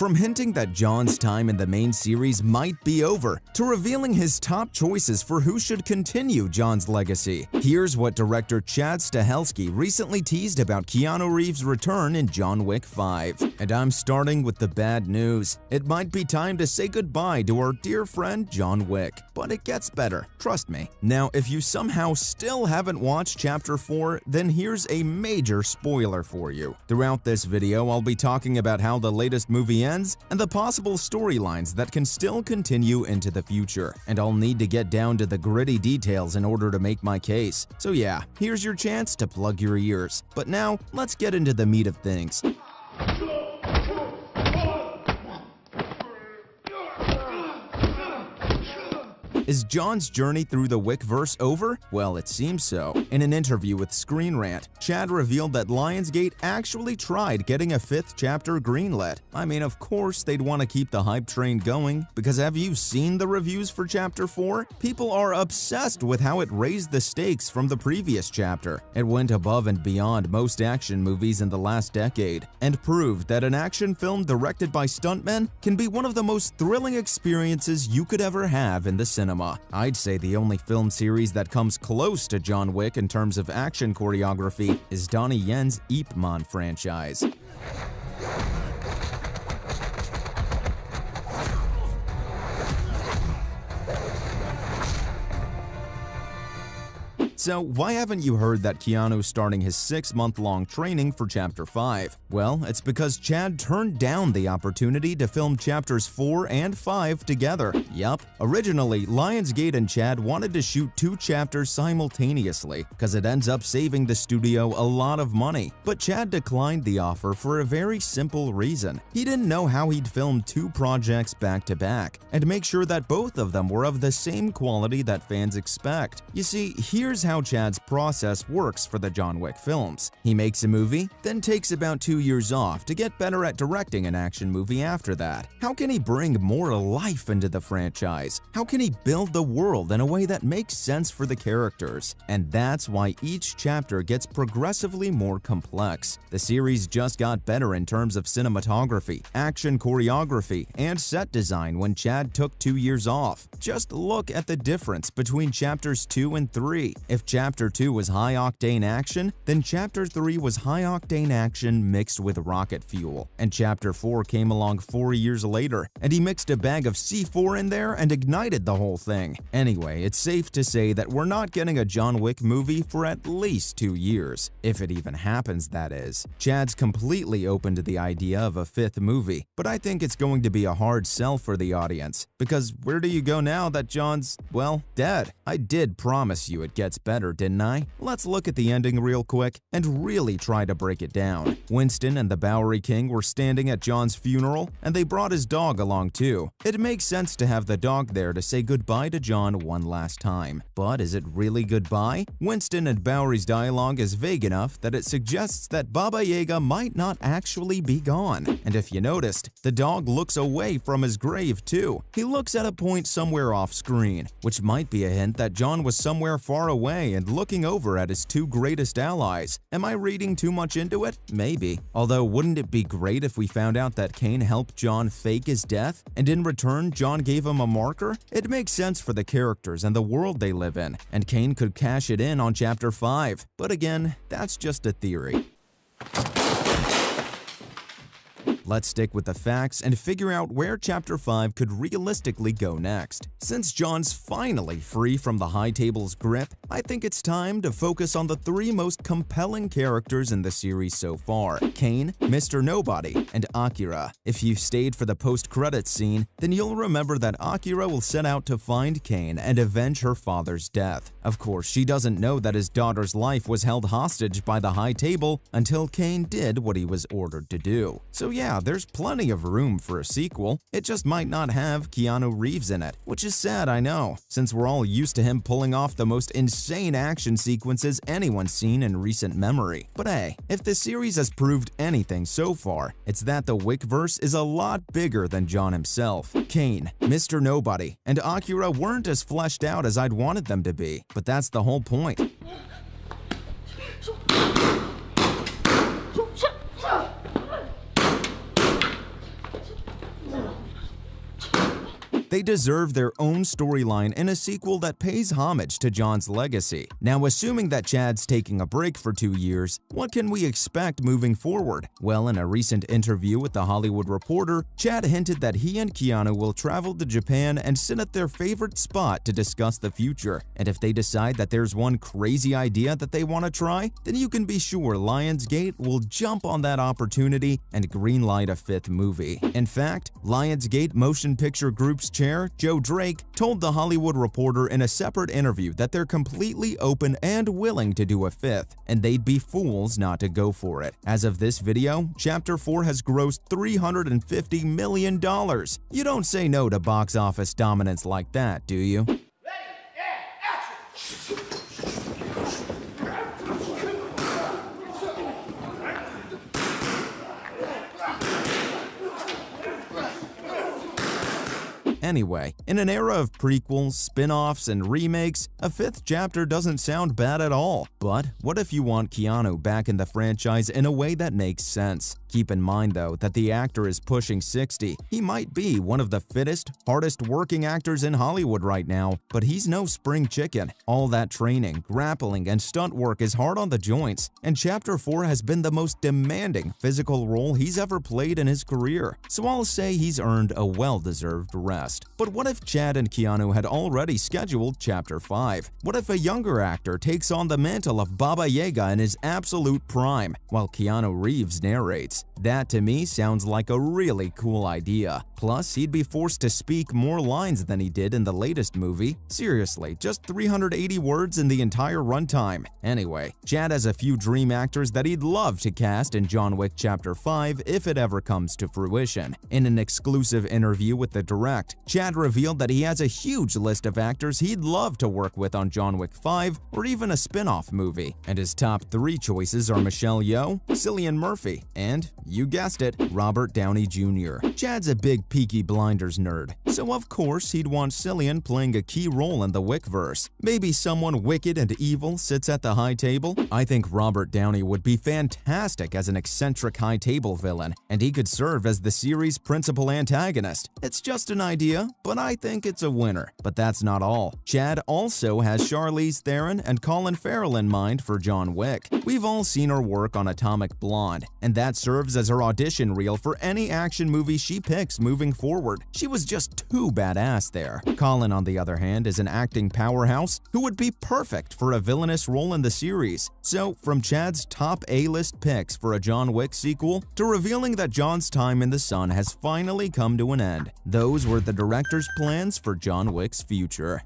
From hinting that John's time in the main series might be over, to revealing his top choices for who should continue John's legacy, here's what director Chad Stahelski recently teased about Keanu Reeves' return in John Wick 5. And I'm starting with the bad news. It might be time to say goodbye to our dear friend John Wick. But it gets better, trust me. Now, if you somehow still haven't watched Chapter 4, then here's a major spoiler for you. Throughout this video, I'll be talking about how the latest movie ends and the possible storylines that can still continue into the future. And I'll need to get down to the gritty details in order to make my case. So yeah, here's your chance to plug your ears. But now, let's get into the meat of things. Is John's journey through the Wickverse over? Well, it seems so. In an interview with Screen Rant, Chad revealed that Lionsgate actually tried getting a 5th chapter greenlit. I mean, of course they'd want to keep the hype train going, because have you seen the reviews for Chapter 4? People are obsessed with how it raised the stakes from the previous chapter. It went above and beyond most action movies in the last decade, and proved that an action film directed by stuntmen can be one of the most thrilling experiences you could ever have in the cinema. I'd say the only film series that comes close to John Wick in terms of action choreography is Donnie Yen's Ip Man franchise. So why haven't you heard that Keanu's starting his 6-month-long training for Chapter 5? Well, it's because Chad turned down the opportunity to film Chapters 4 and 5 together. Yup, originally, Lionsgate and Chad wanted to shoot 2 chapters simultaneously, because it ends up saving the studio a lot of money. But Chad declined the offer for a very simple reason. He didn't know how he'd film 2 projects back to back, and make sure that both of them were of the same quality that fans expect. You see, here's how Chad's process works for the John Wick films. He makes a movie, then takes about 2 years off to get better at directing an action movie after that. How can he bring more life into the franchise? How can he build the world in a way that makes sense for the characters? And that's why each chapter gets progressively more complex. The series just got better in terms of cinematography, action choreography, and set design when Chad took 2 years off. Just look at the difference between Chapters 2 and 3. If Chapter 2 was high-octane action, then Chapter 3 was high-octane action mixed with rocket fuel. And Chapter 4 came along 4 years later, and he mixed a bag of C4 in there and ignited the whole thing. Anyway, it's safe to say that we're not getting a John Wick movie for at least 2 years. If it even happens, that is. Chad's completely open to the idea of a 5th movie, but I think it's going to be a hard sell for the audience. Because where do you go now that John's, well, dead? I did promise you it gets better, didn't I? Let's look at the ending real quick and really try to break it down. Winston and the Bowery King were standing at John's funeral, and they brought his dog along too. It makes sense to have the dog there to say goodbye to John one last time. But is it really goodbye? Winston and Bowery's dialogue is vague enough that it suggests that Baba Yaga might not actually be gone. And if you noticed, the dog looks away from his grave too. He looks at a point somewhere off screen, which might be a hint that John was somewhere far away and looking over at his 2 greatest allies. Am I reading too much into it? Maybe. Although, wouldn't it be great if we found out that Kane helped John fake his death, and in return, John gave him a marker? It makes sense for the characters and the world they live in, and Kane could cash it in on Chapter 5. But again, that's just a theory. Let's stick with the facts and figure out where Chapter 5 could realistically go next. Since John's finally free from the High Table's grip, I think it's time to focus on the 3 most compelling characters in the series so far: Kane, Mr. Nobody, and Akira. If you've stayed for the post-credits scene, then you'll remember that Akira will set out to find Kane and avenge her father's death. Of course, she doesn't know that his daughter's life was held hostage by the High Table until Kane did what he was ordered to do. So yeah, there's plenty of room for a sequel. It just might not have Keanu Reeves in it, which is sad, I know, since we're all used to him pulling off the most insane action sequences anyone's seen in recent memory. But hey, if the series has proved anything so far, it's that the Wickverse is a lot bigger than John himself. Kane, Mr. Nobody, and Akira weren't as fleshed out as I'd wanted them to be, but that's the whole point. They deserve their own storyline in a sequel that pays homage to John's legacy. Now, assuming that Chad's taking a break for 2 years, what can we expect moving forward? Well, in a recent interview with The Hollywood Reporter, Chad hinted that he and Keanu will travel to Japan and sit at their favorite spot to discuss the future. And if they decide that there's one crazy idea that they want to try, then you can be sure Lionsgate will jump on that opportunity and greenlight a 5th movie. In fact, Lionsgate Motion Picture Group's chair, Joe Drake, told The Hollywood Reporter in a separate interview that they're completely open and willing to do a 5th, and they'd be fools not to go for it. As of this video, Chapter 4 has grossed $350 million. You don't say no to box office dominance like that, do you? Anyway, in an era of prequels, spin-offs, and remakes, a 5th chapter doesn't sound bad at all. But what if you want Keanu back in the franchise in a way that makes sense? Keep in mind, though, that the actor is pushing 60. He might be one of the fittest, hardest working actors in Hollywood right now, but he's no spring chicken. All that training, grappling, and stunt work is hard on the joints, and Chapter 4 has been the most demanding physical role he's ever played in his career. So I'll say he's earned a well-deserved rest. But what if Chad and Keanu had already scheduled Chapter 5? What if a younger actor takes on the mantle of Baba Yaga in his absolute prime, while Keanu Reeves narrates? That to me sounds like a really cool idea. Plus, he'd be forced to speak more lines than he did in the latest movie. Seriously, just 380 words in the entire runtime. Anyway, Chad has a few dream actors that he'd love to cast in John Wick Chapter 5 if it ever comes to fruition. In an exclusive interview with The Direct, Chad revealed that he has a huge list of actors he'd love to work with on John Wick 5 or even a spin-off movie. And his top 3 choices are Michelle Yeoh, Cillian Murphy, and, you guessed it, Robert Downey Jr. Chad's a big Peaky Blinders nerd, so of course he'd want Cillian playing a key role in the Wickverse. Maybe someone wicked and evil sits at the high table? I think Robert Downey would be fantastic as an eccentric high table villain, and he could serve as the series' principal antagonist. It's just an idea, but I think it's a winner. But that's not all. Chad also has Charlize Theron and Colin Farrell in mind for John Wick. We've all seen her work on Atomic Blonde, and that serves as her audition reel for any action movie she picks moving forward. She was just too badass there. Colin, on the other hand, is an acting powerhouse who would be perfect for a villainous role in the series. So, from Chad's top A-list picks for a John Wick sequel to revealing that John's time in the sun has finally come to an end, those were the director's plans for John Wick's future.